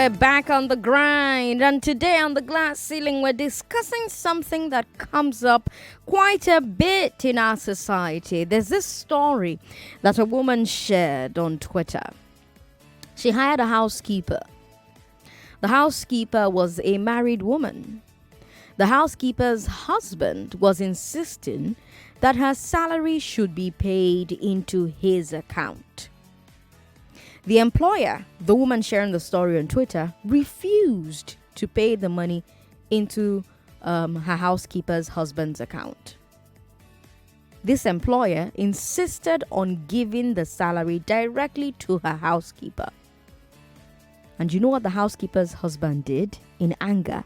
We're back on the grind, and today on the glass ceiling, we're discussing something that comes up quite a bit in our society. There's this story that a woman shared on Twitter. She hired a housekeeper. The housekeeper was a married woman. The housekeeper's husband was insisting that her salary should be paid into his account. The employer, the woman sharing the story on Twitter, refused to pay the money into her housekeeper's husband's account. This employer insisted on giving the salary directly to her housekeeper. And you know what the housekeeper's husband did? In anger,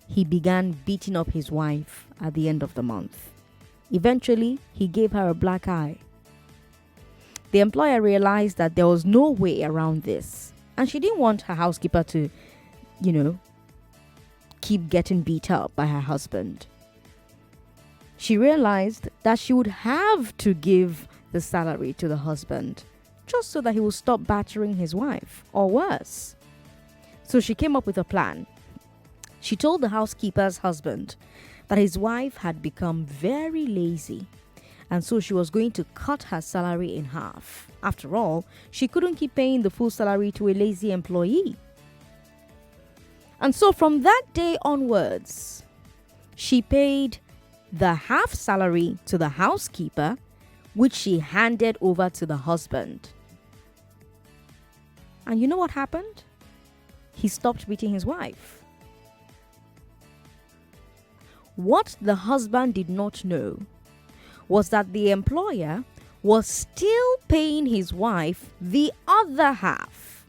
he began beating up his wife at the end of the month. Eventually, he gave her a black eye. The employer realized that there was no way around this, and she didn't want her housekeeper to, keep getting beat up by her husband. She realized that she would have to give the salary to the husband just so that he will stop battering his wife, or worse. So she came up with a plan. She told the housekeeper's husband that his wife had become very lazy, and so she was going to cut her salary in half. After all, she couldn't keep paying the full salary to a lazy employee. And so from that day onwards, she paid the half salary to the housekeeper, which she handed over to the husband. And you know what happened? He stopped beating his wife. What the husband did not know was that the employer was still paying his wife the other half.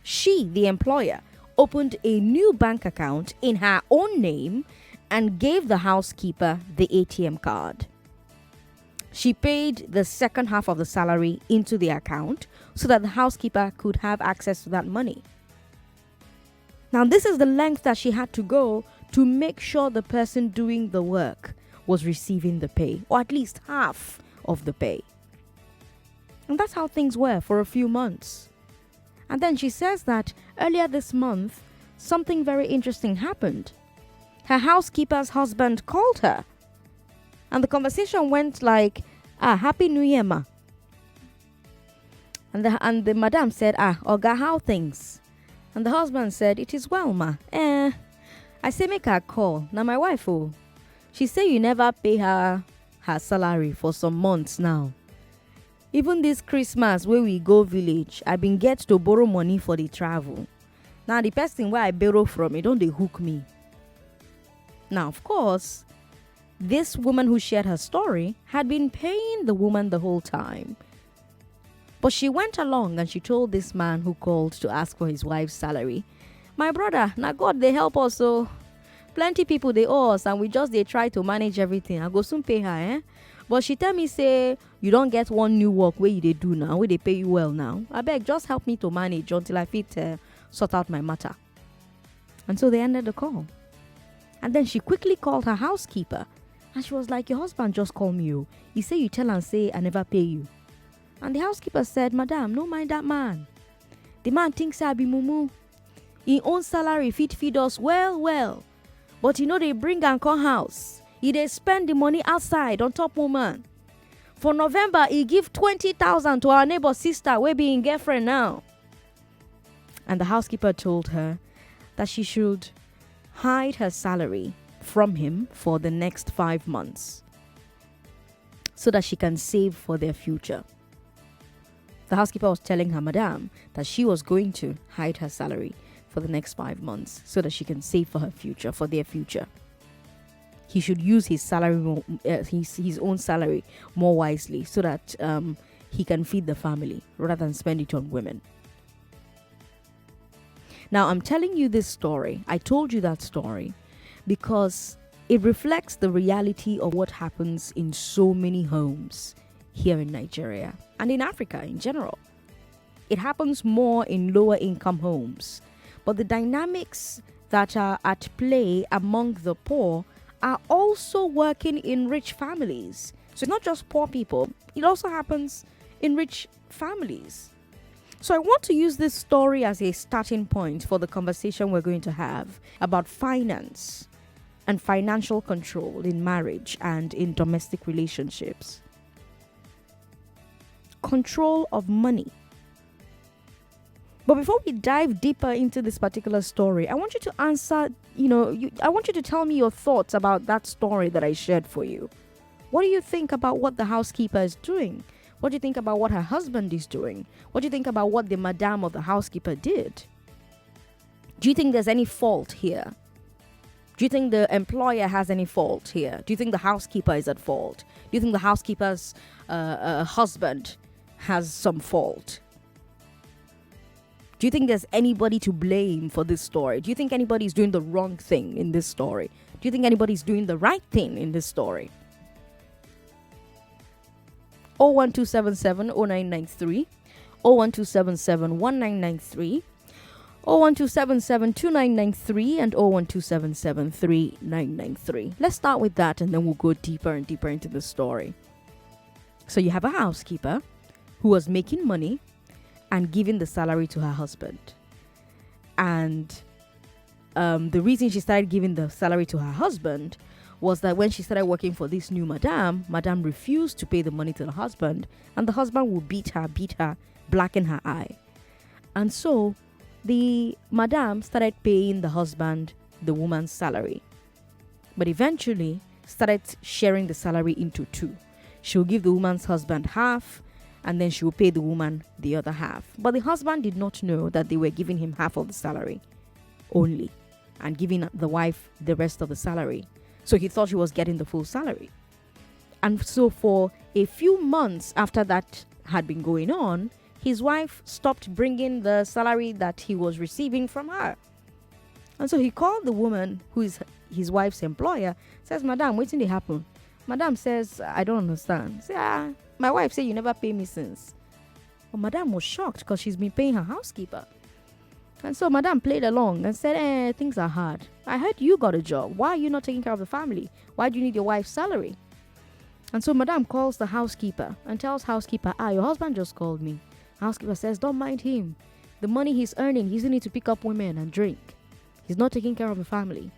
She, the employer, opened a new bank account in her own name and gave the housekeeper the ATM card. She paid the second half of the salary into the account so that the housekeeper could have access to that money. Now, this is the length that she had to go to make sure the person doing the work was receiving the pay, or at least half of the pay. And that's how things were for a few months. And then she says that earlier this month, something very interesting happened. Her housekeeper's husband called her, and the conversation went like, Happy New Year, ma. And the madam said, Oga, how things? And the husband said, it is well, ma. I say make her call. Now my wife, she say you never pay her salary for some months now. Even this Christmas where we go village, I been get to borrow money for the travel. Now the person where I borrow from, it don't they hook me. Now, of course, this woman who shared her story had been paying the woman the whole time. But she went along and she told this man who called to ask for his wife's salary, my brother, now God, they help us, so plenty people, they owe us, and they try to manage everything. I go soon pay her, But she tell me, say, you don't get one new work where they do now, where they pay you well now. I beg, just help me to manage until I fit sort out my matter. And so they ended the call. And then she quickly called her housekeeper. And she was like, your husband just called me. He say you tell and say I never pay you. And the housekeeper said, madam, no mind that man. The man thinks I be mumu. He own salary fit feed us well. But they bring and come house. They spend the money outside on top woman. For November, he give 20,000 to our neighbor sister, we be in girlfriend now. And the housekeeper told her that she should hide her salary from him for the next 5 months so that she can save for their future. The housekeeper was telling her madam that she was going to hide her salary for the next 5 months so that she can save for her future, for their future. He should use his salary, his own salary more wisely so that he can feed the family rather than spend it on women. Now, I'm telling you this story. I told you that story because it reflects the reality of what happens in so many homes here in Nigeria and in Africa in general. It happens more in lower income homes, but the dynamics that are at play among the poor are also working in rich families. So it's not just poor people, it also happens in rich families. So I want to use this story as a starting point for the conversation we're going to have about finance and financial control in marriage and in domestic relationships. Control of money. But before we dive deeper into this particular story, I want you to answer, I want you to tell me your thoughts about that story that I shared for you. What do you think about what the housekeeper is doing? What do you think about what her husband is doing? What do you think about what the madam of the housekeeper did? Do you think there's any fault here? Do you think the employer has any fault here? Do you think the housekeeper is at fault? Do you think the housekeeper's husband has some fault? Do you think there's anybody to blame for this story? Do you think anybody's doing the wrong thing in this story? Do you think anybody's doing the right thing in this story? 01277 0993, 01277 1993, 01277 2993, and 01277 3993. Let's start with that and then we'll go deeper and deeper into the story. So you have a housekeeper who was making money and giving the salary to her husband. And the reason she started giving the salary to her husband was that when she started working for this new madam refused to pay the money to the husband, and the husband would beat her, blacken her eye. And so the madam started paying the husband the woman's salary, but eventually started sharing the salary into two. She'll give the woman's husband half, and then she will pay the woman the other half. But the husband did not know that they were giving him half of the salary only and giving the wife the rest of the salary. So he thought he was getting the full salary. And so for a few months after that had been going on, his wife stopped bringing the salary that he was receiving from her. And so he called the woman who is his wife's employer, says, "Madam, what's in the happen?" Madam says, "I don't understand." Say, my wife said you never pay me since. But Madam was shocked because she's been paying her housekeeper. And so Madam played along and said, things are hard. I heard you got a job. Why are you not taking care of the family? Why do you need your wife's salary? And so Madam calls the housekeeper and tells housekeeper, your husband just called me. Housekeeper says, don't mind him. The money he's earning, he's using it to pick up women and drink. He's not taking care of the family.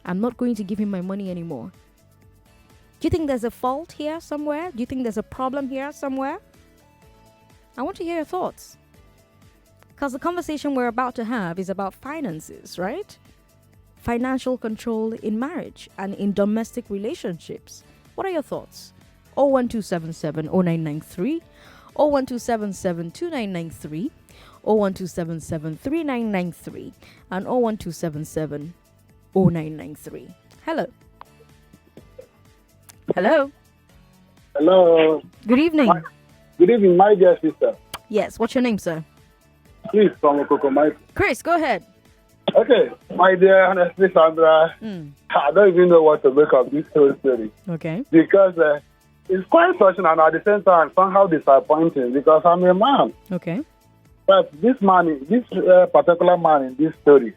I'm not going to give him my money anymore. Do you think there's a fault here somewhere? Do you think there's a problem here somewhere? I want to hear your thoughts. Because the conversation we're about to have is about finances, right? Financial control in marriage and in domestic relationships. What are your thoughts? 01277 0993, 01277 2993, 01277 3993, and 01277 0993. Hello. Hello. Hello. Good evening. Good evening, my dear sister. Yes, what's your name, sir? Please, from Okoko, Mike. Chris, go ahead. Okay, my dear, honestly, Sandra, I don't even know what to make of this whole story. Okay. Because it's quite touching and at the same time somehow disappointing because I'm a man. Okay. But this man, this particular man in this story,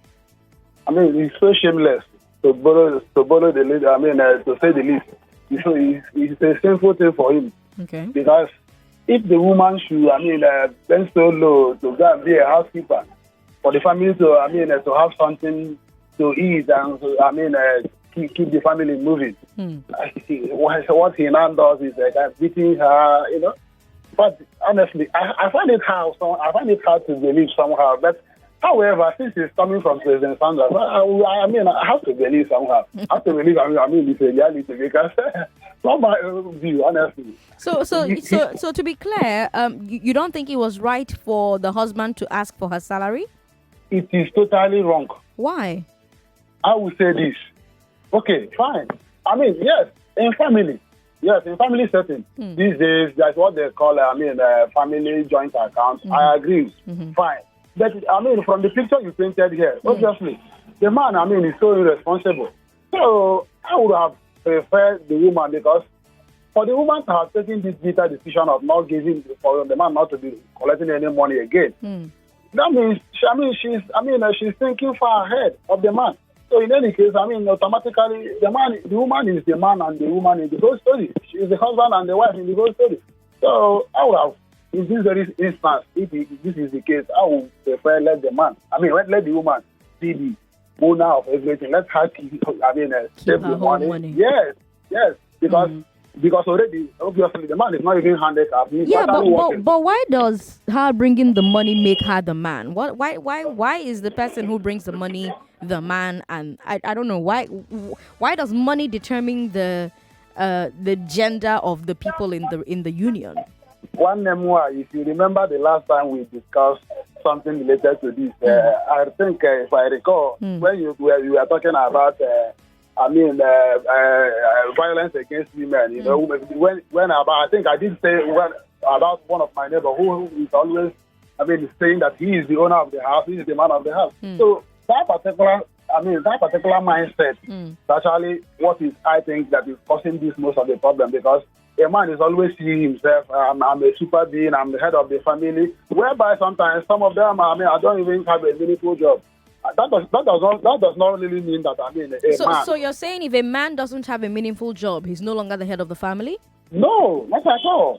I mean, he's so shameless to borrow the lead. I mean, to say the least. It's a sinful thing for him. Okay. Because if the woman should, bend so low to go and be a housekeeper for the family to, to have something to eat and keep the family moving. What he now does is beating her, But honestly, I find it hard to believe somehow. But however, since it's coming from President Sandra, I have to believe somehow. I have to believe. It's a reality because from my view, honestly. So to be clear, you don't think it was right for the husband to ask for her salary? It is totally wrong. Why? I will say this. Okay, fine. Yes, in family setting. These days, that's what they call, family joint account. I agree. Fine. But, from the picture you painted here, obviously, the man, is so irresponsible. So, I would have preferred the woman because for the woman to have taken this bitter decision of not giving, for the man not to be collecting any money again, that means, she's thinking far ahead of the man. So in any case, automatically, the woman is the man and the woman in the whole story. She is the husband and the wife in the whole story. So I would have in this very instance, if this is the case, I would prefer let the woman be the owner of everything. Let her keep save the money. Yes, because already, obviously, the man is not even handicapped. Yeah, but why does her bringing the money make her the man? Why is the person who brings the money the man? And I don't know why does money determine the gender of the people in the union? One memoir, if you remember the last time we discussed something related to this, I think if I recall, when you were talking about violence against women, you know, when I think I did say about one of my neighbors who is always, saying that he is the owner of the house, he is the man of the house. So that particular mindset is actually what is, I think, that is causing this most of the problem, because a man is always seeing himself, I'm a super being, I'm the head of the family, whereby sometimes some of them, I don't even have a meaningful job. That does not really mean that a man. So you're saying if a man doesn't have a meaningful job, he's no longer the head of the family? No, not at all.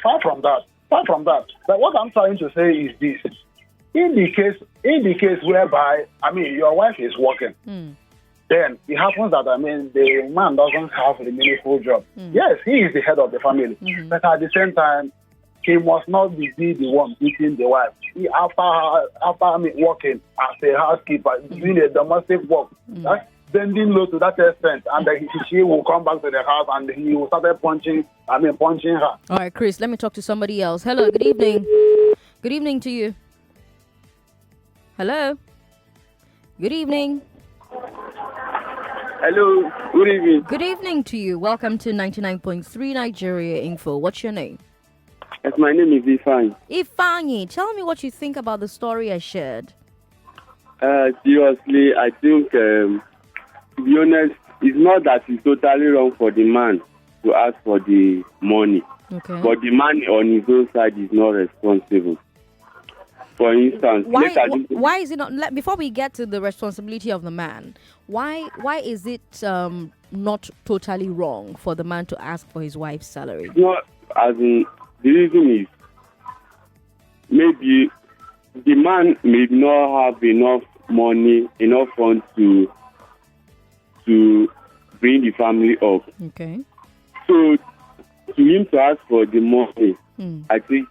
Far from that. But what I'm trying to say is this: in the case whereby your wife is working, then it happens that the man doesn't have a meaningful job. Yes, he is the head of the family, but at the same time, he must not be the one beating the wife. After working as a housekeeper, doing a domestic work, bending low to that extent, and she will come back to the house and he will start punching her. All right, Chris, let me talk to somebody else. Hello, good evening. Good evening to you. Hello. Good evening. Hello, good evening. Good evening to you. Welcome to 99.3 Nigeria Info. What's your name? Yes, my name is Ifeanyi. Ifeanyi, tell me what you think about the story I shared. Seriously, I think, to be honest, it's not that it's totally wrong for the man to ask for the money. Okay. But the man on his own side is not responsible. For instance, why is it not? Before we get to the responsibility of the man, why is it not totally wrong for the man to ask for his wife's salary? No, the reason is maybe the man may not have enough money, enough funds to bring the family up. Okay. So to him to ask for the money, I think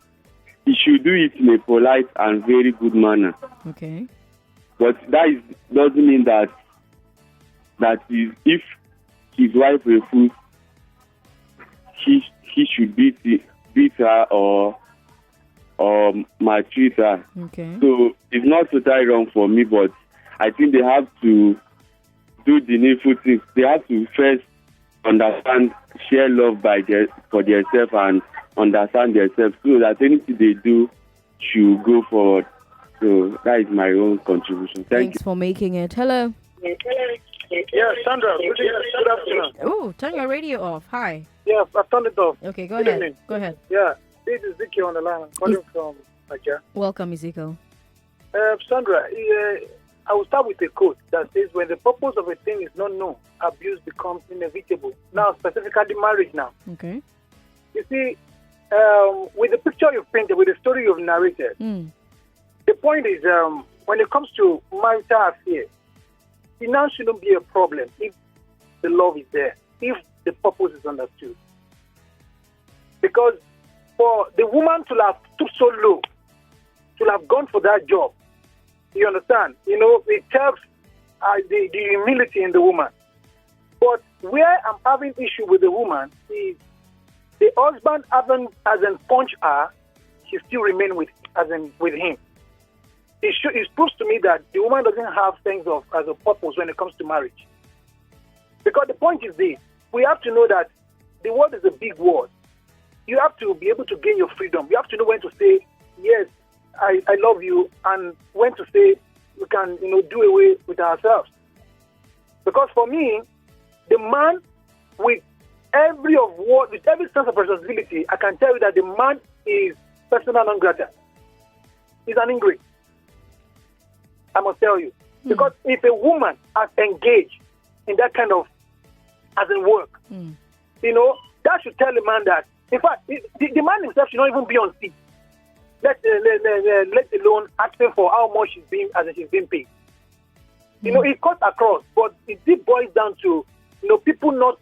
he should do it in a polite and very good manner. Okay. But doesn't mean that if his wife refuses, he should beat her or maltreat her. Okay. So it's not totally wrong for me, but I think they have to do the needful things. They have to first understand, share love for themselves and understand themselves, so that anything they do should go forward. So that is my own contribution. Thanks for making it. Hello. Yeah, Sandra. Good afternoon. Oh, turn your radio off. Hi. Yeah, I've turned it off. Okay, go ahead. Go ahead. Yeah, this is Ezekiel on the line. I'm calling from Nigeria. Welcome, Ezekiel. Sandra, I will start with a quote that says, when the purpose of a thing is not known, abuse becomes inevitable. Now, specifically marriage now. Okay. You see, with the picture you've painted, with the story you've narrated, the point is, when it comes to marital affairs, finance shouldn't be a problem if the love is there, if the purpose is understood. Because for the woman to have stooped so low, to have gone for that job, you understand? You know, it tells the humility in the woman. But where I'm having issue with the woman is the husband hasn't punched her, she still remains with him. It proves to me that the woman doesn't have things as a purpose when it comes to marriage. Because the point is this: we have to know that the world is a big world. You have to be able to gain your freedom. You have to know when to say, yes, I love you, and when to say we can, do away with ourselves. Because for me, the man with every sense of responsibility, I can tell you that the man is persona non grata. He's an ingrate. I must tell you. Because if a woman has engaged in that kind of work, that should tell the man that, in fact, the man himself should not even be on seat. let alone asking for how much she's being paid. It cuts across, but it boils down to people not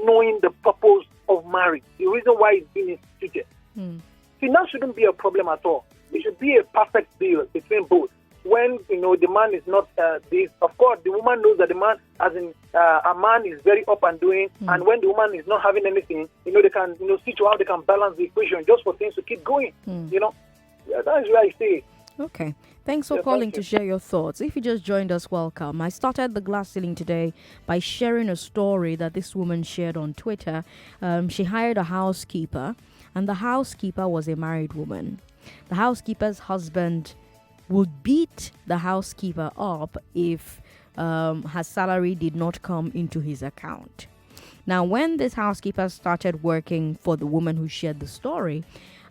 knowing the purpose of marriage, the reason why it's being instituted. Finance shouldn't be a problem at all. It should be a perfect deal between both. When the man is not this, of course, the woman knows that the man, a man is very up and doing, and when the woman is not having anything, they can see to how they can balance the equation just for things to keep going. That's where I say. Okay. Thanks for calling to share your thoughts. If you just joined us, welcome. I started the glass ceiling today by sharing a story that this woman shared on Twitter. She hired a housekeeper, and the housekeeper was a married woman. The housekeeper's husband would beat the housekeeper up if her salary did not come into his account. Now, when this housekeeper started working for the woman who shared the story,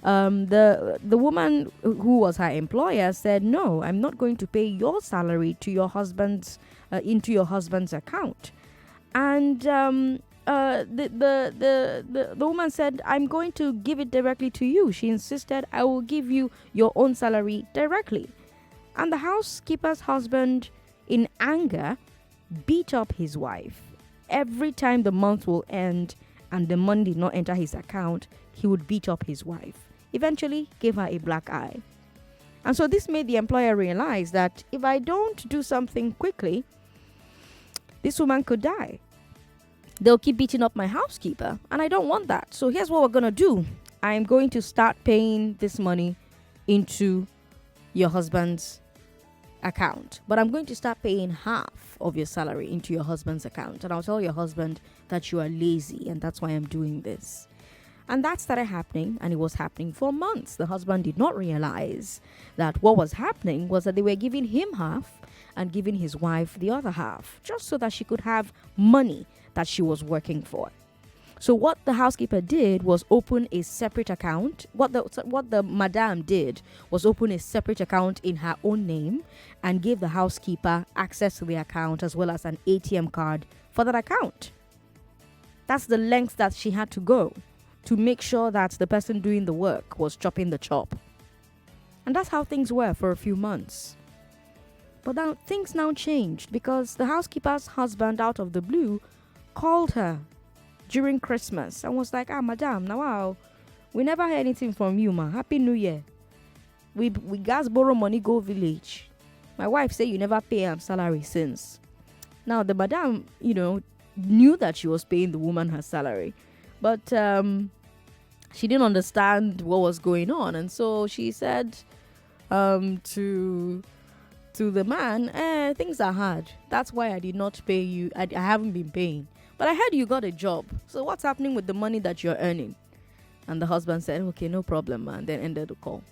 the woman who was her employer said, "No, I'm not going to pay your salary to your husband's into your husband's account." And the woman said, "I'm going to give it directly to you." She insisted, "I will give you your own salary directly." And the housekeeper's husband, in anger, beat up his wife. Every time the month will end and the money did not enter his account, he would beat up his wife. Eventually gave her a black eye. And so this made the employer realize that if I don't do something quickly, this woman could die. They'll keep beating up my housekeeper, and I don't want that. So here's what we're going to do. I'm going to start paying this money into your husband's account, but I'm going to start paying half of your salary into your husband's account, and I'll tell your husband that you are lazy, and that's why I'm doing this. And that started happening, and it was happening for months. The husband did not realize that what was happening was that they were giving him half and giving his wife the other half, just so that she could have money that she was working for. So what the housekeeper did was open a separate account. What the madam did was open a separate account in her own name and gave the housekeeper access to the account as well as an ATM card for that account. That's the length that she had to go to make sure that the person doing the work was chopping the chop. And that's how things were for a few months. But now things now changed because the housekeeper's husband, out of the blue, called her during Christmas and was like, madam, now wow, we never heard anything from you, ma. Happy New Year. We guys borrow money, go village. My wife say you never pay her salary since. Now the madam, knew that she was paying the woman her salary, but she didn't understand what was going on, and so she said to the man, things are hard. That's why I did not pay you. I haven't been paying. But I heard you got a job. So what's happening with the money that you're earning? And the husband said, okay, no problem, and then ended the call.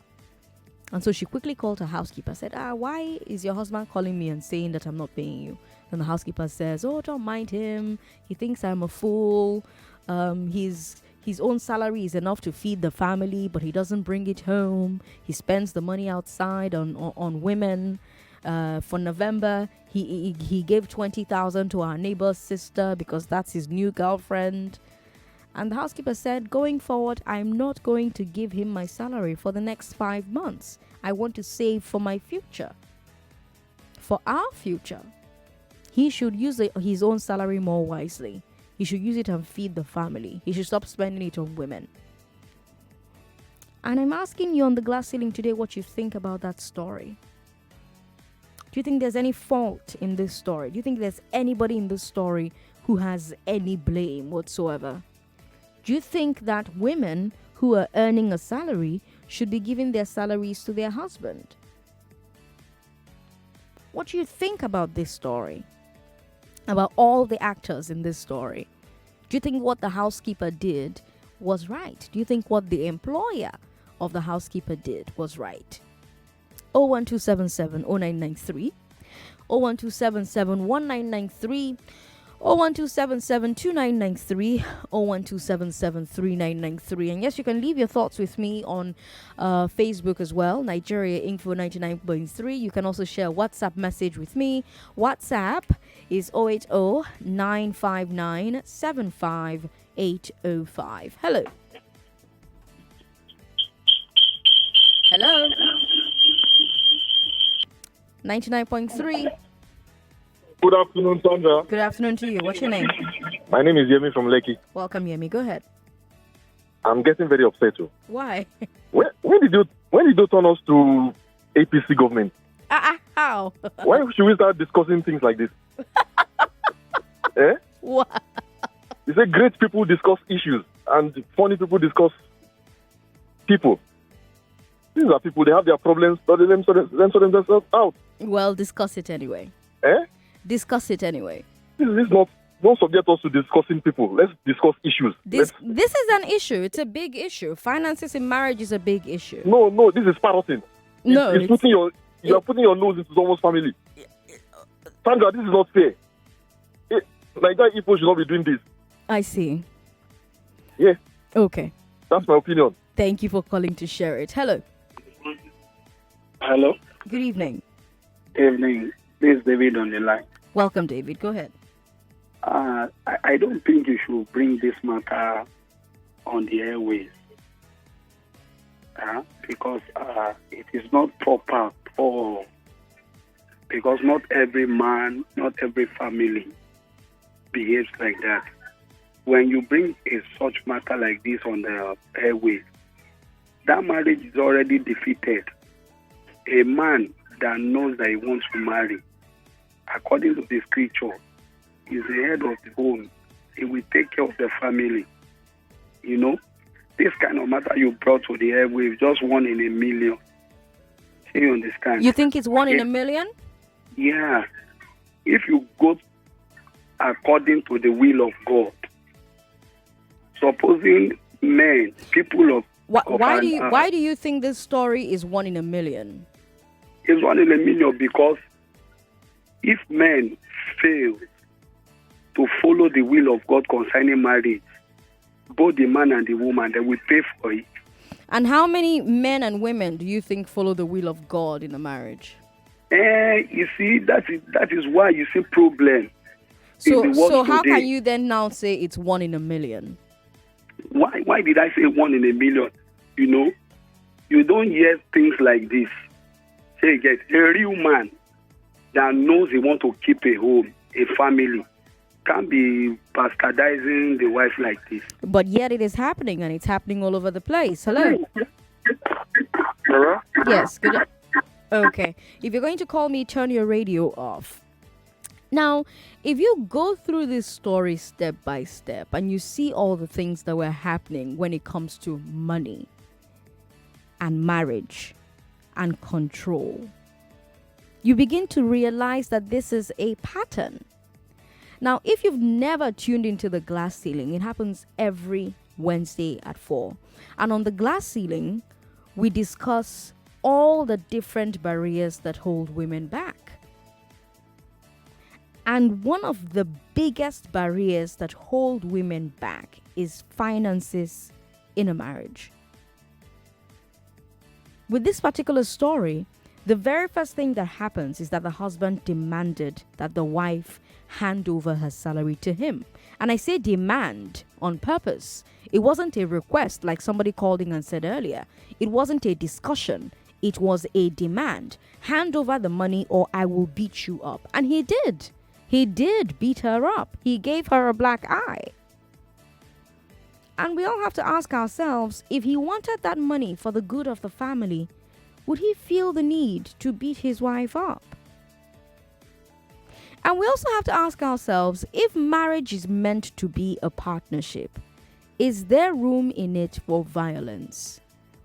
And so she quickly called her housekeeper, said, why is your husband calling me and saying that I'm not paying you? And the housekeeper says, don't mind him. He thinks I'm a fool. His own salary is enough to feed the family, but he doesn't bring it home. He spends the money outside on women. For November, he gave 20,000 to our neighbor's sister because that's his new girlfriend. And the housekeeper said, going forward, I'm not going to give him my salary for the next 5 months. I want to save for my future. For our future. He should use his own salary more wisely. He should use it and feed the family. He should stop spending it on women. And I'm asking you on the glass ceiling today what you think about that story. Do you think there's any fault in this story? Do you think there's anybody in this story who has any blame whatsoever? Do you think that women who are earning a salary should be giving their salaries to their husband? What do you think about this story? About all the actors in this story? Do you think what the housekeeper did was right? Do you think what the employer of the housekeeper did was right? 01277 0993, 01277 1993, 01277 2993, 01277 3993. And yes, you can leave your thoughts with me on Facebook as well, Nigeria Info 99.3. You can also share a WhatsApp message with me. WhatsApp is 080 959 75805. Hello. Hello. 99.3. Good afternoon, Sandra. Good afternoon to you. What's your name? My name is Yemi from Lekki. Welcome, Yemi. Go ahead. I'm getting very upset too. Why? When did you turn us to APC government? How? Why should we start discussing things like this? Eh? What? You say great people discuss issues and funny people discuss people. These are people, they have their problems, but they sort themselves out. Well, discuss it anyway. Eh? Discuss it anyway. This is not, don't subject us to discussing people. Let's discuss issues. This is an issue. It's a big issue. Finances in marriage is a big issue. No, this is parroting. You are putting your nose into someone's family. Sandra, this is not fair. Like that, people should not be doing this. I see. Yeah. Okay. That's my opinion. Thank you for calling to share it. Hello. Hello. Good evening. Evening. This is David on the line. Welcome, David. Go ahead. I don't think you should bring this matter on the airways because it is not proper for, because not every man, not every family behaves like that. When you bring a such matter like this on the airways, that marriage is already defeated. A man that knows that he wants to marry, according to the scripture, is the head of the home. He will take care of the family. You know, this kind of matter you brought to the airwaves, just 1 in a million. Do you understand? You think it's 1 in a million? Yeah. If you go according to the will of God, supposing men, people of why do you think this story is 1 in a million? It's 1 in a million because if men fail to follow the will of God concerning marriage, both the man and the woman, they will pay for it. And how many men and women do you think follow the will of God in a marriage? You see, that is why you see problem. So how can you then now say it's 1 in a million? Why did I say 1 in a million? You know, you don't hear things like this. Say, get a real man that knows he wants to keep a home, a family, can't be bastardizing the wife like this. But yet it is happening, and it's happening all over the place. Hello? Hello? Yes. Good. Okay. If you're going to call me, turn your radio off. Now, if you go through this story step by step and you see all the things that were happening when it comes to money and marriage and control, you begin to realize that this is a pattern. Now, if you've never tuned into the glass ceiling, it happens every Wednesday at 4. And on the glass ceiling, we discuss all the different barriers that hold women back. And one of the biggest barriers that hold women back is finances in a marriage. With this particular story, the very first thing that happens is that the husband demanded that the wife hand over her salary to him. And I say demand on purpose. It wasn't a request like somebody called in and said earlier. It wasn't a discussion. It was a demand. Hand over the money or I will beat you up. And he did. He did beat her up. He gave her a black eye. And we all have to ask ourselves, if he wanted that money for the good of the family, would he feel the need to beat his wife up? And we also have to ask ourselves, if marriage is meant to be a partnership, is there room in it for violence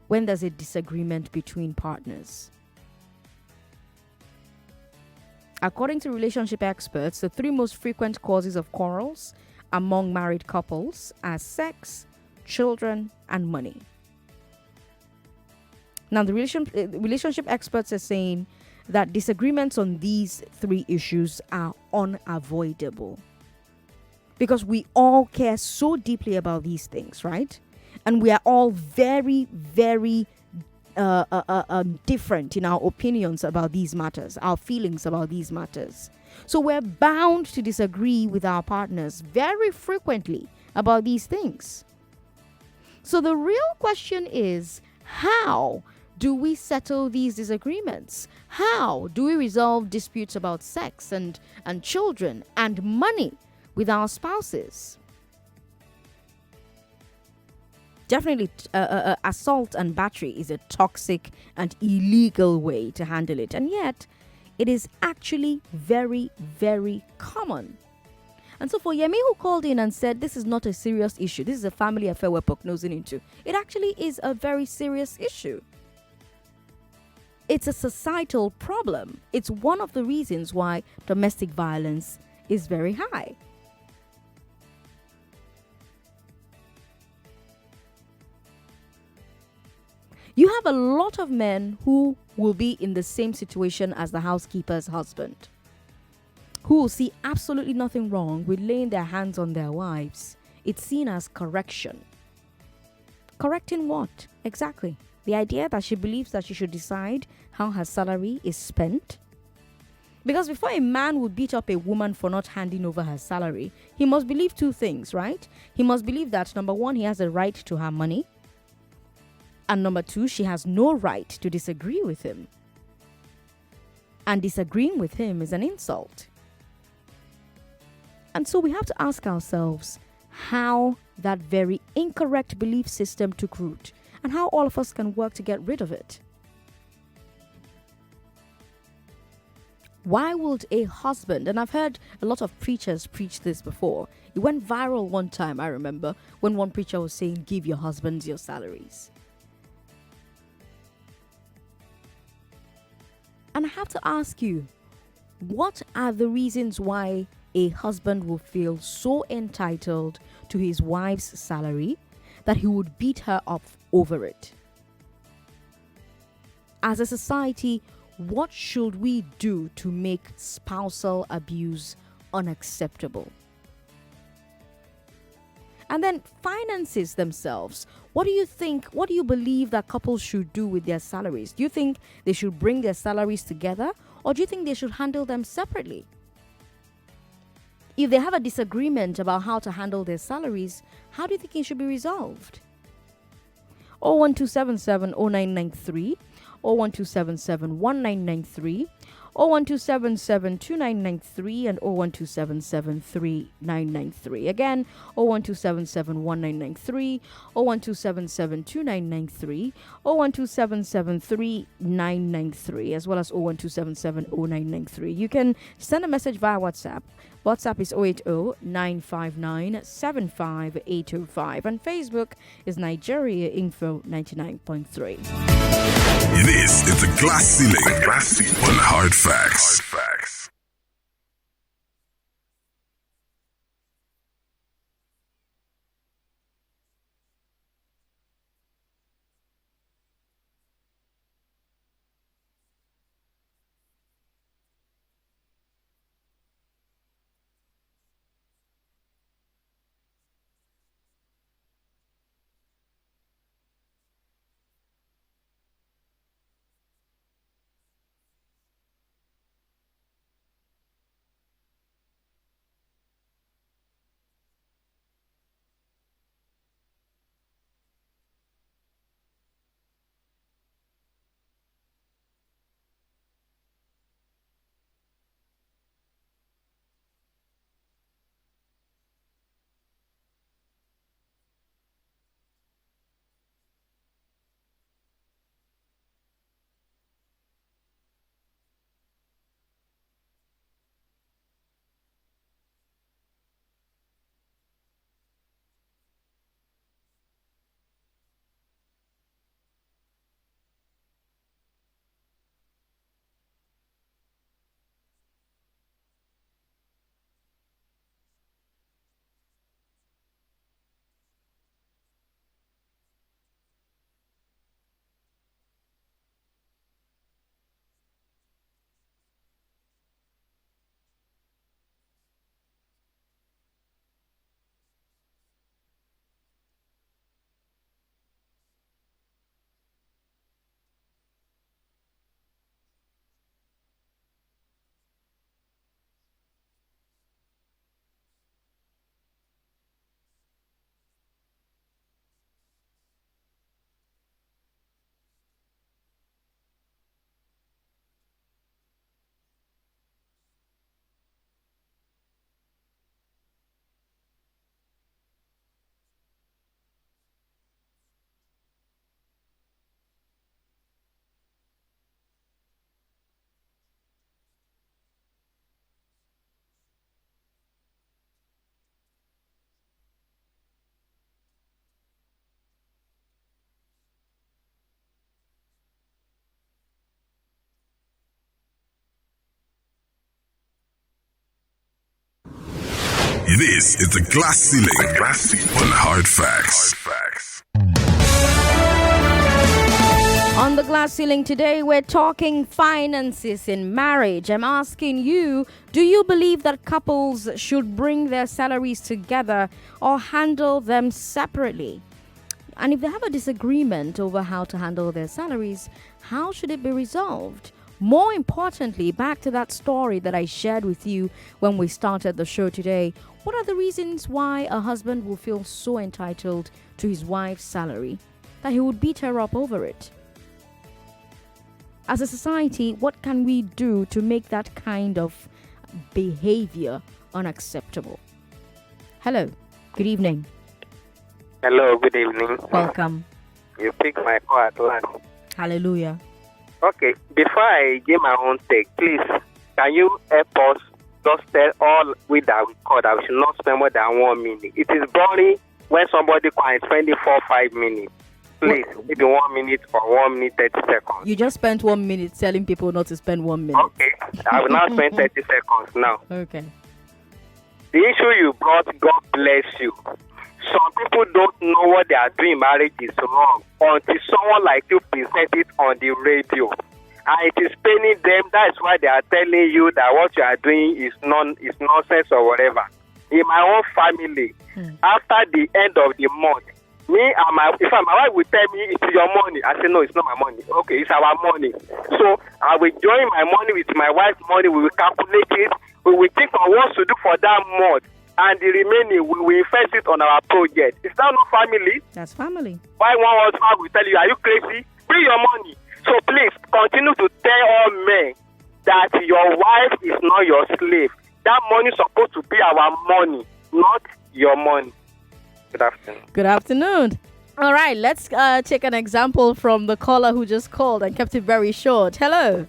when there's a disagreement between partners? According to relationship experts, the 3 most frequent causes of quarrels among married couples are sex, children, and money. Now, the relationship experts are saying that disagreements on these 3 issues are unavoidable because we all care so deeply about these things, right? And we are all very, very different in our opinions about these matters, our feelings about these matters. So we're bound to disagree with our partners very frequently about these things. So the real question is, how do we settle these disagreements? How do we resolve disputes about sex and children and money with our spouses? Definitely, assault and battery is a toxic and illegal way to handle it. And yet, it is actually very, very common. And so for Yemi, who called in and said this is not a serious issue, this is a family affair we're prognosing into, it actually is a very serious issue. It's a societal problem. It's one of the reasons why domestic violence is very high. You have a lot of men who will be in the same situation as the housekeeper's husband, who will see absolutely nothing wrong with laying their hands on their wives. It's seen as correction. Correcting what? Exactly. The idea that she believes that she should decide how her salary is spent. Because before a man would beat up a woman for not handing over her salary, he must believe two things, right? He must believe that, number one, he has a right to her money. And number two, she has no right to disagree with him. And disagreeing with him is an insult. And so we have to ask ourselves how that very incorrect belief system took root and how all of us can work to get rid of it. Why would a husband, and I've heard a lot of preachers preach this before. It went viral one time, I remember, when one preacher was saying, give your husbands your salaries. And I have to ask you, what are the reasons why a husband will feel so entitled to his wife's salary that he would beat her up over it? As a society, what should we do to make spousal abuse unacceptable? And then finances themselves. What do you think? What do you believe that couples should do with their salaries? Do you think they should bring their salaries together, or do you think they should handle them separately? If they have a disagreement about how to handle their salaries, how do you think it should be resolved? 01277 0993, 01277 1993, 01277 2993, and 01277 3993. Again, 01277 1993, 01277 2993, 01277 3993, as well as 01277 0993. You can send a message via WhatsApp. WhatsApp is 080-959-75805. And Facebook is Nigeria Info 99.3. This is the Glass Ceiling on Hard Facts. This is the Glass Ceiling on Hard Facts. On the Glass Ceiling today, we're talking finances in marriage. I'm asking you, do you believe that couples should bring their salaries together or handle them separately? And if they have a disagreement over how to handle their salaries, how should it be resolved? More importantly, back to that story that I shared with you when we started the show today, what are the reasons why a husband will feel so entitled to his wife's salary that he would beat her up over it? As a society, what can we do to make that kind of behavior unacceptable? Hello, good evening. Hello, good evening. Welcome. You picked my call at last. Hallelujah. Okay, before I give my own take, please, can you help us just tell all we that we call that we should not spend more than 1 minute? It is boring when somebody can spend 4-5 minutes. Please, maybe 1 minute or 1 minute 30 seconds. You just spent 1 minute telling people not to spend 1 minute. Okay, I will not spend 30 seconds now. Okay. The issue you brought, God bless you. Some people don't know what they are doing in marriage is wrong until someone like you present it on the radio. And it is paining them. That is why they are telling you that what you are doing is nonsense or whatever. In my own family, after the end of the month, my wife will tell me it's your money. I say no, it's not my money. Okay, it's our money. So I will join my money with my wife's money. We will calculate it. We will think on what to do for that month. And the remaining, we will invest it on our project. Is that not family? That's family. Why one husband will tell you, are you crazy? Bring your money. So please, continue to tell all men that your wife is not your slave. That money is supposed to be our money, not your money. Good afternoon. Good afternoon. All right, let's take an example from the caller who just called and kept it very short. Hello.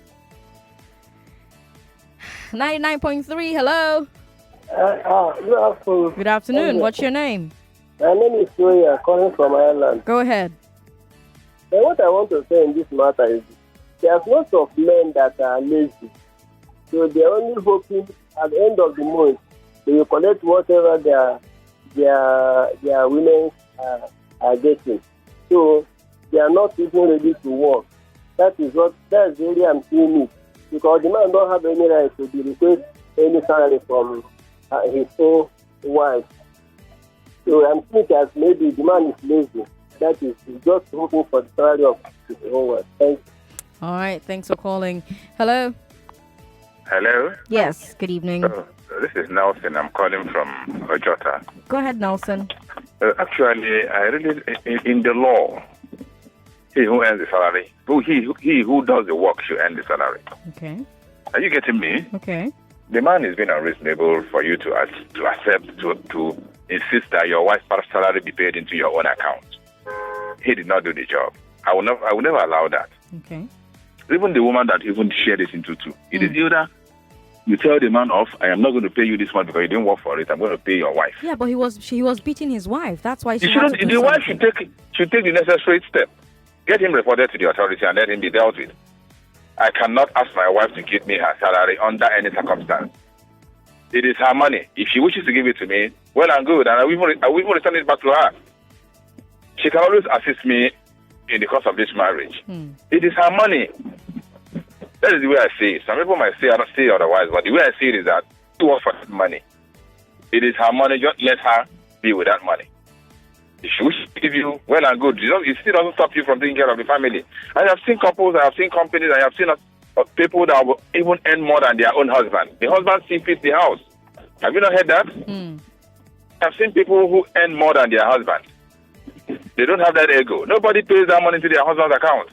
99.3, hello. Good afternoon. Good afternoon. What's your name? My name is Soya, calling from Ireland. Go ahead. And what I want to say in this matter is there's lots of men that are lazy. So they're only hoping at the end of the month they will collect whatever their women are getting. So they are not even ready to work. That's really I'm seeing it. Because the man don't have any right to request any salary from his own wife. So I'm thinking that maybe the man is lazy. That is, he's just hoping for the salary of his own wife. Thank you. All right, thanks for calling. Hello. Hello. Yes, good evening. This is Nelson. I'm calling from Ojota. Go ahead, Nelson. Actually, I really, in the law, he who earns the salary, he who does the work should earn the salary. Okay. Are you getting me? Okay. The man is being unreasonable for you to accept, to insist that your wife's salary be paid into your own account. He did not do the job. I will never allow that. Okay. Even the woman that even shared it into two. It is either you tell the man off, I am not going to pay you this month because you didn't work for it. I'm going to pay your wife. Yeah, but he was beating his wife. That's why the wife should take the necessary step. Get him reported to the authority and let him be dealt with. I cannot ask my wife to give me her salary under any circumstance. It is her money. If she wishes to give it to me, well and good, and I will even return it back to her. She can always assist me in the course of this marriage. It is her money. That is the way I see it. Some people might say I don't see it otherwise, but the way I see it is that she works for that money. It is her money. Just let her be with that money. If she wishes to give you, well and good. It still doesn't stop you from taking care of the family. I have seen couples, I have seen companies, I have seen people that will even earn more than their own husband. The husband still feeds the house. Have you not heard that? I've seen people who earn more than their husband. They don't have that ego. Nobody pays that money to their husband's account.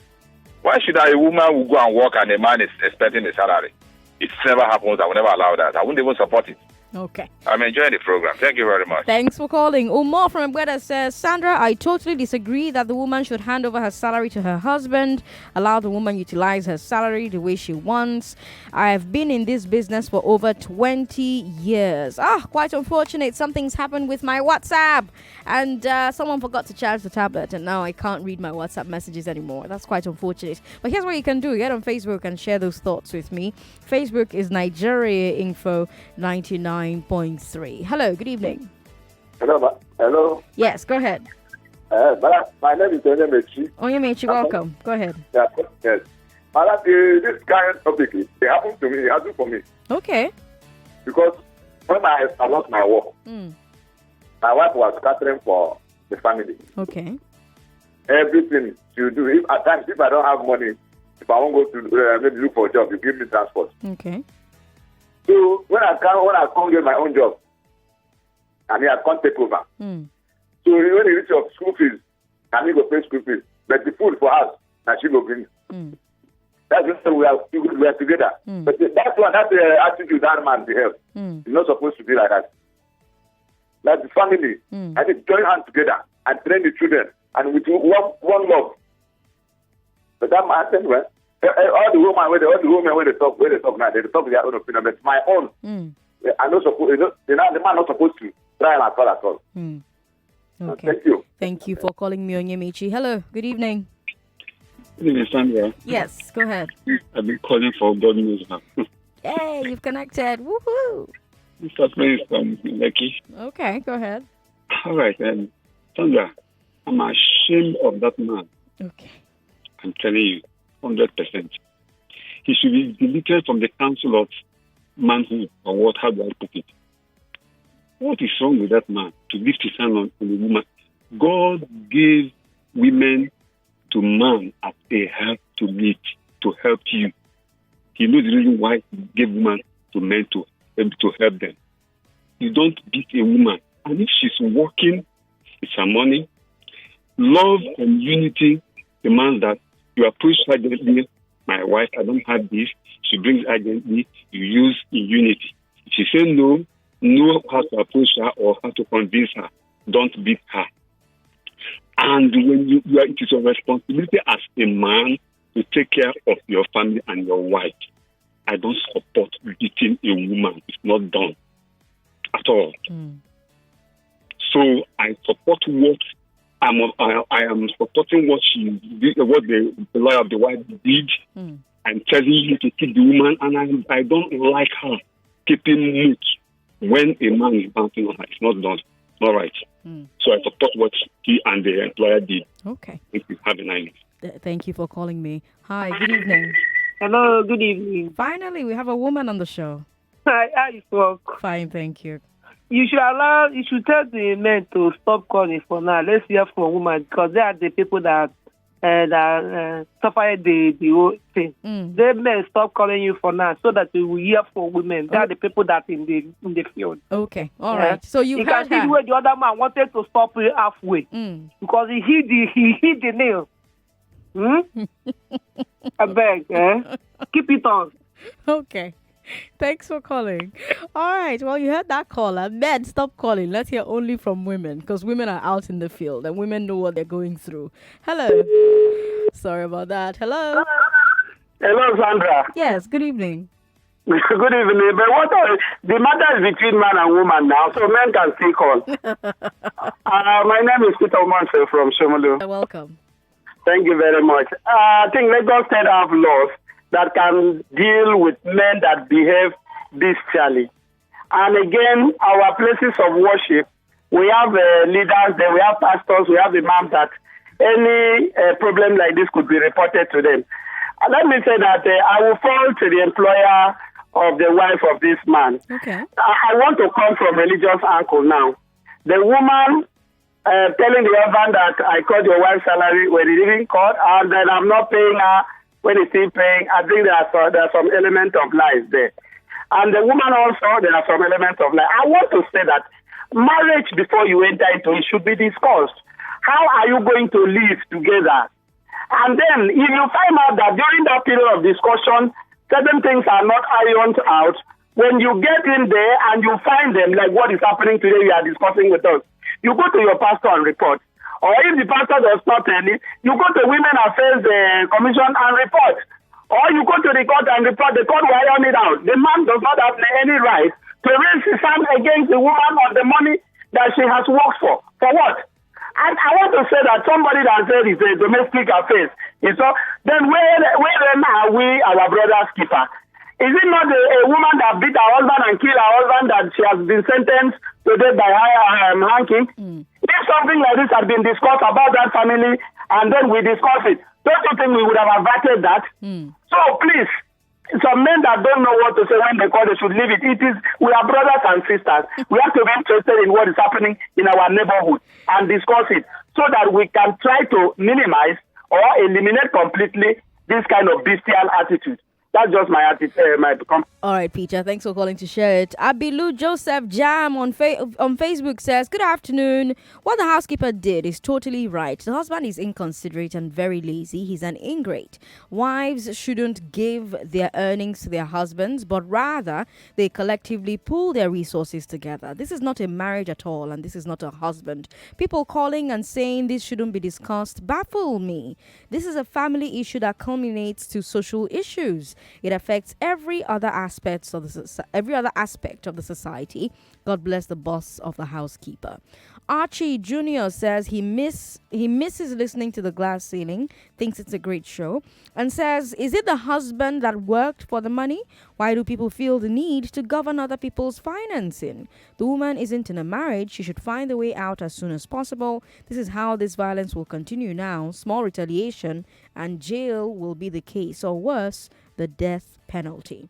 Why should a woman will go and work and a man is expecting a salary? It never happens. I will never allow that. I wouldn't even support it. Okay. I'm enjoying the program. Thank you very much. Thanks for calling. Umar from Mbweda says, Sandra, I totally disagree that the woman should hand over her salary to her husband, allow the woman utilize her salary the way she wants. I have been in this business for over 20 years. Quite unfortunate. Something's happened with my WhatsApp. And someone forgot to charge the tablet, and now I can't read my WhatsApp messages anymore. That's quite unfortunate. But here's what you can do. Get on Facebook and share those thoughts with me. Facebook is Nigeria Info 99. 89.3. Hello, good evening. Hello. Hello. Yes, go ahead. My name is Onyemechi. Onyemechi, welcome. Go ahead. Yes. Madam, this kind of topic, it happened to me. It happened for me. Okay. Because when I lost my work, my wife was catering for the family. Okay. Everything she do. If at times, if I don't have money, if I won't go to maybe look for a job, you give me transport. Okay. So when I can't get my own job, I can't take over. So when you reach your school fees, I go pay school fees. But the food for us, and she go bring. That's just we are together. But that's the attitude that man behave. It's not supposed to be like that. Like the family, I need to join hands together and train the children and with one love. But that man said, well, all the women where they talk now, they talk their own opinion. But my own, I'm not supposed. The man not supposed to try and at all. Okay. Thank you. Thank you for calling me, Onyemichi. Hello, good evening. Good evening, Sandra. Yes, go ahead. I've been calling for God news now. Hey, you've connected. Woohoo! Mr. Prince from Lekki. Okay, go ahead. All right, Sandra, I'm ashamed of that man. Okay. I'm telling you, 100%. He should be deleted from the council of manhood, or what, how do I put it? What is wrong with that man to lift his hand on a woman? God gave women to man as a help to meet, to help you. He knows the reason why he gave women to men to help them. You don't beat a woman. And if she's working, it's her money. Love and unity demands that you approach her gently. My wife, I don't have this. She brings her gently. You use in unity. If she says no, know how to approach her or how to convince her. Don't beat her. And when it is your responsibility as a man to take care of your family and your wife. I don't support beating a woman. It's not done at all. So I support what I am supporting what what the lawyer of the wife did. I'm telling you to keep the woman, and I don't like her keeping mute when a man is bouncing on her. It's not done. All right. So I support what he and the employer did. Okay. Thank you. Have a nice day. Thank you for calling me. Hi, good evening. Hello, good evening. Finally, we have a woman on the show. Hi, how you work? Fine, thank you. You should tell the men to stop calling for now. Let's hear from women because they are the people that suffer the whole thing. They men stop calling you for now so that we will hear from women. They are the people that in the field. Okay, all right. So you can see the way the other man wanted to stop you halfway because he hit the nail. I beg, keep it on. Okay. Thanks for calling. All right. Well, you heard that caller. Men, stop calling. Let's hear only from women because women are out in the field and women know what they're going through. Hello. Sorry about that. Hello. Hello, Sandra. Yes. Good evening. Good evening. But the matter is between man and woman now, so men can still call. My name is Peter Omanse from Shomolu. Welcome. Thank you very much. I think Lagos State have laws that can deal with men that behave bestially. And again, our places of worship, we have leaders there, we have pastors, we have imams that any problem like this could be reported to them. Let me say that I will fall to the employer of the wife of this man. Okay. I want to come from religious angle now. The woman telling the husband that I called your wife's salary when he didn't call, and then I'm not paying her when he's still paying. I think there are some element of lies there. And the woman also, there are some elements of lies. I want to say that marriage before you enter into it should be discussed. How are you going to live together? And then if you find out that during that period of discussion, certain things are not ironed out, when you get in there and you find them, like what is happening today, we are discussing with us, you go to your pastor and report. Or if the pastor does not tell you, you go to Women Affairs Commission and report. Or you go to the court and report. The court will iron it out. The man does not have any right to raise his hand against the woman on the money that she has worked for. For what? And I want to say that somebody that said it's a domestic affairs. So then where then are we, our brother's keeper? Is it not a woman that beat her husband and killed her husband that she has been sentenced to death by hanging? If something like this had been discussed about that family and then we discuss it, don't you think we would have averted that? So please, some men that don't know what to say when they call, they should leave it. We are brothers and sisters. We have to be interested in what is happening in our neighborhood and discuss it so that we can try to minimize or eliminate completely this kind of bestial attitude. That's just my attitude. All right, Peter. Thanks for calling to share it. Abilu Joseph Jam on Facebook says, "Good afternoon. What the housekeeper did is totally right. The husband is inconsiderate and very lazy. He's an ingrate. Wives shouldn't give their earnings to their husbands, but rather they collectively pool their resources together. This is not a marriage at all, and this is not a husband. People calling and saying this shouldn't be discussed baffle me. This is a family issue that culminates to social issues. It affects every other aspect of the society. God bless the boss of the housekeeper." Archie Jr. says he misses listening to the Glass Ceiling, thinks it's a great show, and says, "Is it the husband that worked for the money? Why do people feel the need to govern other people's financing? The woman isn't in a marriage. She should find the way out as soon as possible. This is how this violence will continue now. Small retaliation and jail will be the case, or worse, the death penalty."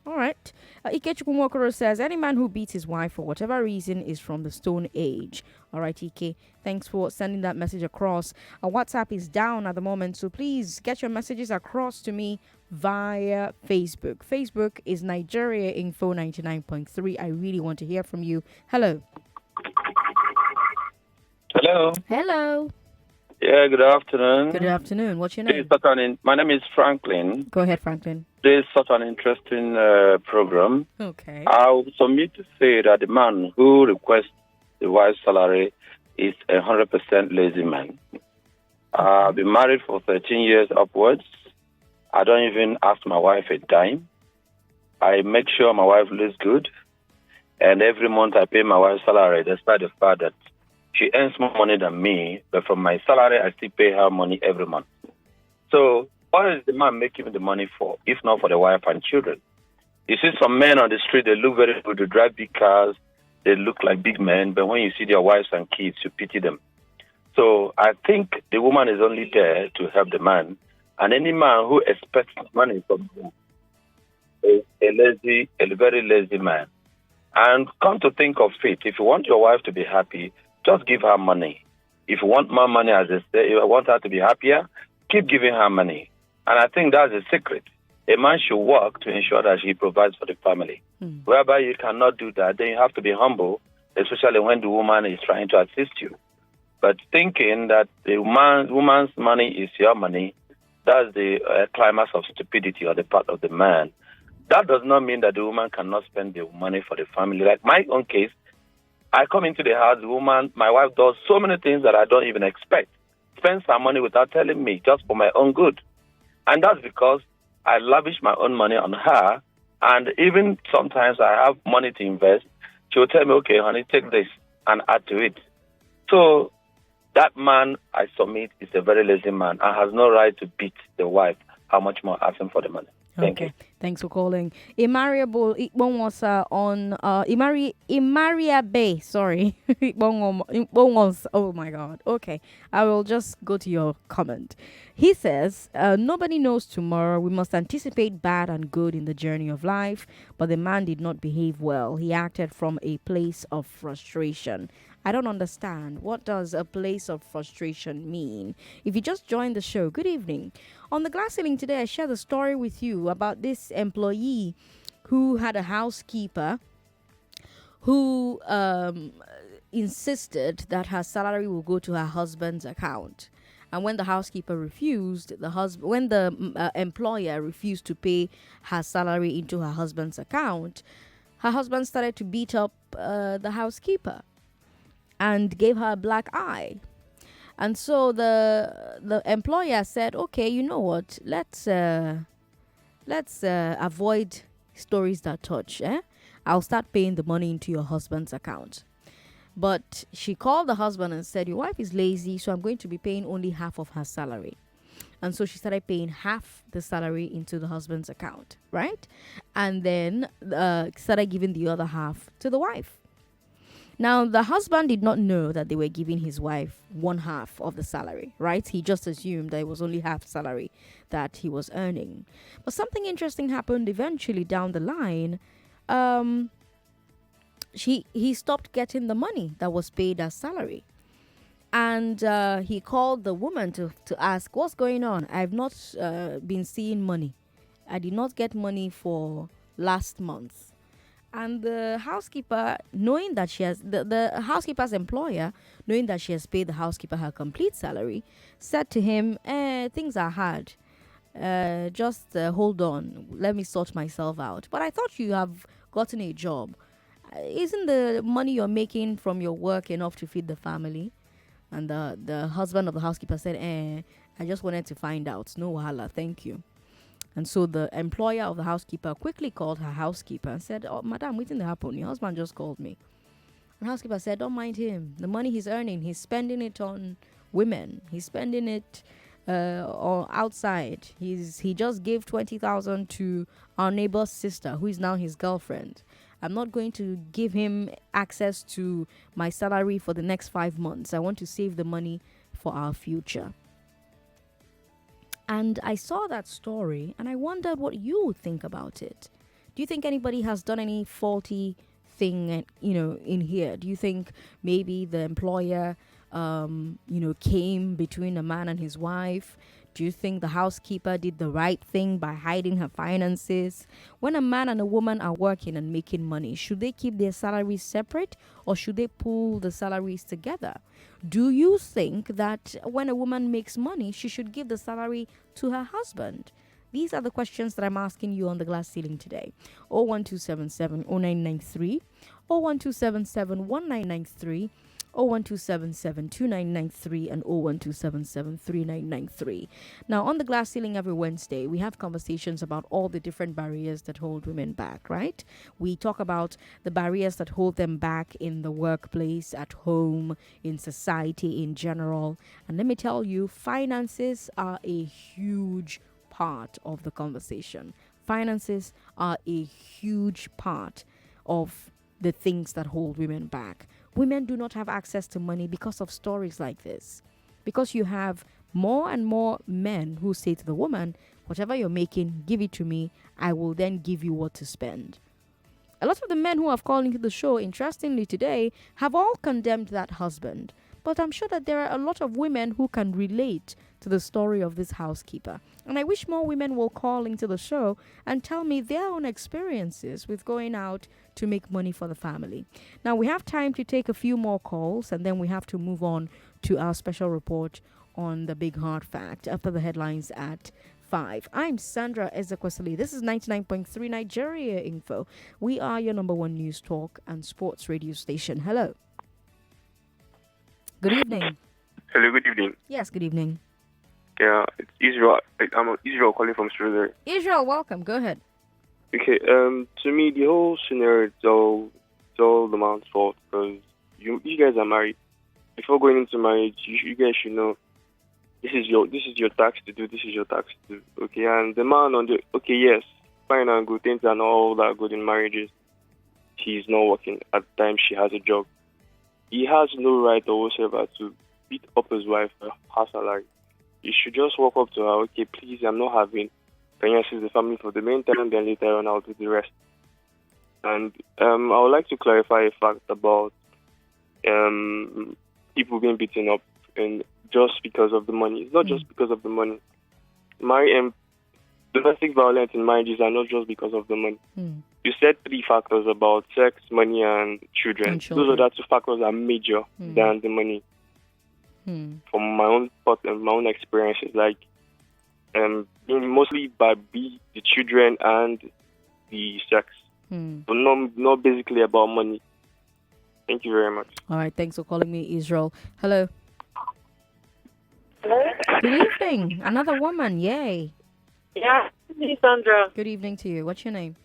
All right. Ikechukwu Mwokoro says, "Any man who beats his wife for whatever reason is from the Stone Age." All right, Ike. Thanks for sending that message across. Our WhatsApp is down at the moment, so please get your messages across to me via Facebook. Facebook is Nigeria Info 99.3. I really want to hear from you. Hello. Hello. Hello. Yeah, good afternoon. Good afternoon. What's your name? My name is Franklin. Go ahead, Franklin. This is such an interesting program. Okay. I would submit to say that the man who requests the wife's salary is 100% lazy man. I've been married for 13 years upwards. I don't even ask my wife a dime. I make sure my wife lives good. And every month I pay my wife's salary, despite the fact that she earns more money than me, but from my salary, I still pay her money every month. So what is the man making the money for, if not for the wife and children? You see some men on the street, they look very good, they drive big cars, they look like big men, but when you see their wives and kids, you pity them. So I think the woman is only there to help the man, and any man who expects money from him is a very lazy man. And come to think of it, if you want your wife to be happy, just give her money. If you want more money, as they say, if you want her to be happier, keep giving her money. And I think that's the secret. A man should work to ensure that he provides for the family. Whereby you cannot do that, then you have to be humble, especially when the woman is trying to assist you. But thinking that the woman's money is your money, that's the climax of stupidity on the part of the man. That does not mean that the woman cannot spend the money for the family. Like my own case, I come into the house, the woman, my wife does so many things that I don't even expect. Spends her money without telling me, just for my own good. And that's because I lavish my own money on her. And even sometimes I have money to invest. She will tell me, okay, honey, take this and add to it. So that man, I submit, is a very lazy man and has no right to beat the wife. How much more asking for the money? Thank you. Thanks for calling. Imariable Ikbon was on Imaria Bay. Sorry. Oh my God. Okay. I will just go to your comment. He says, nobody knows tomorrow. We must anticipate bad and good in the journey of life. But the man did not behave well. He acted from a place of frustration. I don't understand. What does a place of frustration mean? If you just joined the show, good evening. On the Glass Ceiling today, I share the story with you about this employee who had a housekeeper who insisted that her salary will go to her husband's account. And when the housekeeper refused, when the employer refused to pay her salary into her husband's account, her husband started to beat up the housekeeper and gave her a black eye. And so the employer said, okay, you know what, let's avoid stories that touch. I'll start paying the money into your husband's account. But she called the husband and said, your wife is lazy, so I'm going to be paying only half of her salary. And so she started paying half the salary into the husband's account, right? And then started giving the other half to the wife. Now, the husband did not know that they were giving his wife one half of the salary, right? He just assumed that it was only half salary that he was earning. But something interesting happened eventually down the line. He stopped getting the money that was paid as salary. And he called the woman to ask, what's going on? I've not been seeing money. I did not get money for last month. And the housekeeper, knowing that she has, the housekeeper's employer, knowing that she has paid the housekeeper her complete salary, said to him, things are hard. Just hold on. Let me sort myself out. But I thought you have gotten a job. Isn't the money you're making from your work enough to feed the family? And the husband of the housekeeper said, I just wanted to find out. No wahala, thank you. And so the employer of the housekeeper quickly called her housekeeper and said, oh, madam, what's happened? Your husband just called me. And the housekeeper said, don't mind him. The money he's earning, he's spending it on women. He's spending it or outside. He just gave 20,000 to our neighbor's sister, who is now his girlfriend. I'm not going to give him access to my salary for the next 5 months. I want to save the money for our future. And I saw that story and I wondered what you would think about it. Do you think anybody has done any faulty thing, in here? Do you think maybe the employer, came between a man and his wife? Do you think the housekeeper did the right thing by hiding her finances? When a man and a woman are working and making money, should they keep their salaries separate or should they pool the salaries together? Do you think that when a woman makes money, she should give the salary to her husband? These are the questions that I'm asking you on the glass ceiling today. 01277 0993, 01277 1993, 01277 2993 and 01277 3993. Now, on the glass ceiling every Wednesday, we have conversations about all the different barriers that hold women back, right? We talk about the barriers that hold them back in the workplace, at home, in society in general. And let me tell you, finances are a huge part of the conversation. Finances are a huge part of the things that hold women back. Women do not have access to money because of stories like this. Because you have more and more men who say to the woman, whatever you're making, give it to me. I will then give you what to spend. A lot of the men who have called into the show, interestingly today, have all condemned that husband. But I'm sure that there are a lot of women who can relate to the story of this housekeeper. And I wish more women will call into the show and tell me their own experiences with going out to make money for the family. Now, we have time to take a few more calls and then we have to move on to our special report on the big hard fact after the headlines at 5. I'm Sandra Ezekwesili. This is 99.3 Nigeria Info. We are your number one news talk and sports radio station. Hello. Good evening. Hello, good evening. Yes, good evening. Yeah, it's Israel. I'm Israel calling from Shrewsbury. Israel, welcome. Go ahead. Okay, to me, the whole scenario is all the man's fault because you guys are married. Before going into marriage, you guys should know this is your tax to do. This is your tax to do. Okay, and the man yes, fine and good things and all that good in marriages. He's not working at the time. She has a job. He has no right or whatsoever to beat up his wife for her salary. You should just walk up to her, okay, please, I'm not having, can you assist the family for the meantime, then later on I'll do the rest. And I would like to clarify a fact about people being beaten up and just because of the money. It's not just because of the money. Domestic violence in marriages are not just because of the money. You said 3 factors about sex, money, and children. Those are the 2 factors that are major than the money. From my own thoughts and my own experiences, like mostly by the children and the sex, but not basically about money. Thank you very much. All right, thanks for calling me, Israel. Hello. Hello. Good evening. Another woman, yay. Yeah, this is Sandra. Good evening to you. What's your name?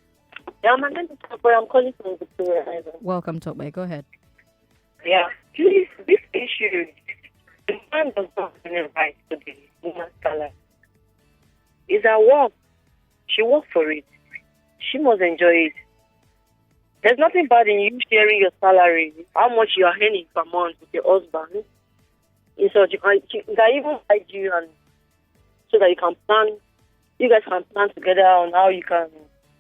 Yeah, my name is Tokwe. I'm calling from Victoria Island. Welcome, Tokwe. Go ahead. Yeah, please, this issue, the man does not have any right to the woman's salary. It's her work. She worked for it. She must enjoy it. There's nothing bad in you sharing your salary, how much you are earning per month with your husband. In such you can even guide you and so that you can plan. You guys can plan together on how you can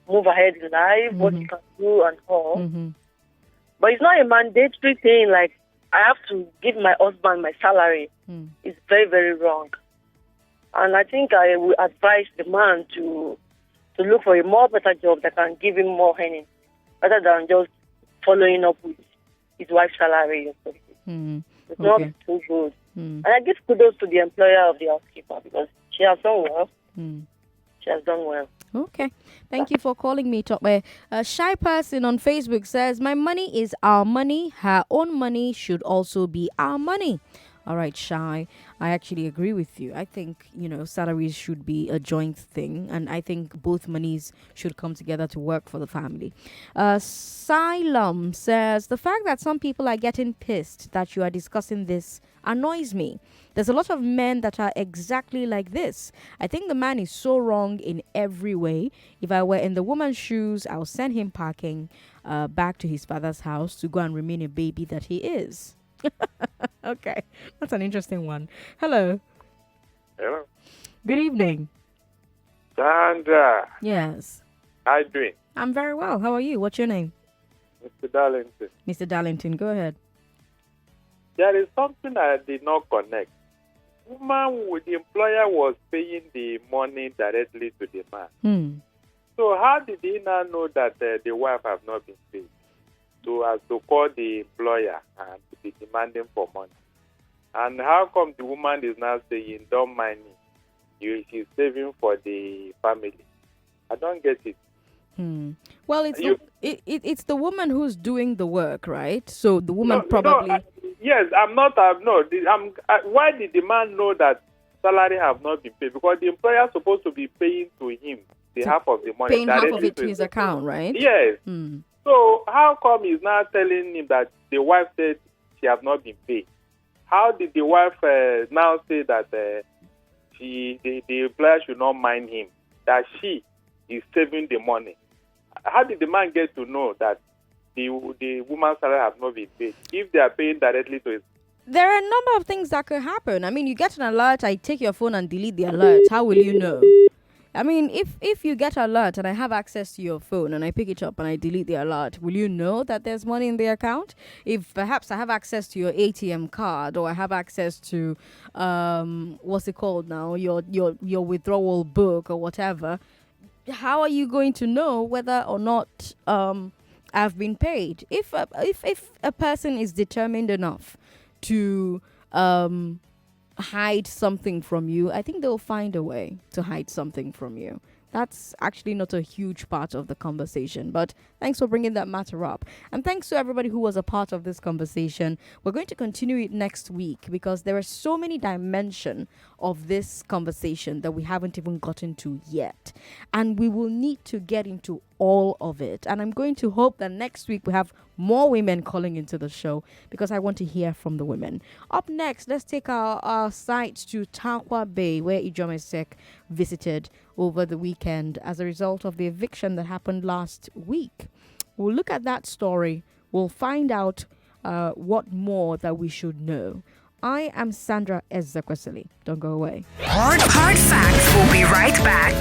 move ahead in life, what you can do and all. But it's not a mandatory thing like I have to give my husband my salary. It's very, very wrong. And I think I would advise the man to look for a more better job that can give him more earning, rather than just following up with his wife's salary or something. It's not too good. And I give kudos to the employer of the housekeeper because she has done well. She has done well. Okay. Thank you for calling me, Tokwe. A shy person on Facebook says, my money is our money. Her own money should also be our money. All right, Shy. I actually agree with you. I think, salaries should be a joint thing. And I think both monies should come together to work for the family. Silum says, the fact that some people are getting pissed that you are discussing this annoys me. There's a lot of men that are exactly like this. I think the man is so wrong in every way. If I were in the woman's shoes, I'll send him packing back to his father's house to go and remain a baby that he is. Okay, that's an interesting one. Hello. Hello. Good evening. Sandra. Yes. How you doing? I'm very well. How are you? What's your name? Mr. Darlington. Mr. Darlington, go ahead. There is something I did not connect. The employer was paying the money directly to the man. So how did he now know that the wife have not been paid? So as to call the employer and to be demanding for money. And how come the woman is now saying, don't mind me, she's saving for the family? I don't get it. Well, it's the woman who's doing the work, right? So the woman probably... Yes, why did the man know that salary have not been paid? Because the employer is supposed to be paying to him the half of the money. Paying half of it to his account, right? Yes. So how come he's now telling him that the wife said she has not been paid? How did the wife now say that the employer should not mind him, that she is saving the money? How did the man get to know that the woman's salary has not been paid if they are paying directly to his? There are a number of things that could happen. I mean, you get an alert, I take your phone and delete the alert. How will you know? I mean, if you get an alert and I have access to your phone and I pick it up and I delete the alert, will you know that there's money in the account? If perhaps I have access to your ATM card or I have access to what's it called now, your withdrawal book or whatever, how are you going to know whether or not I've been paid? If a person is determined enough to hide something from you, I think they'll find a way to hide something from you. That's actually not a huge part of the conversation, but thanks for bringing that matter up. And thanks to everybody who was a part of this conversation. We're going to continue it next week because there are so many dimensions of this conversation that we haven't even gotten to yet. And we will need to get into all of it. And I'm going to hope that next week we have more women calling into the show because I want to hear from the women. Up next, let's take our sights to Takwa Bay, where Ijomesek visited over the weekend as a result of the eviction that happened last week. We'll look at that story. We'll find out what more that we should know. I am Sandra Ezekwesili. Don't go away. Hard facts. We'll be right back.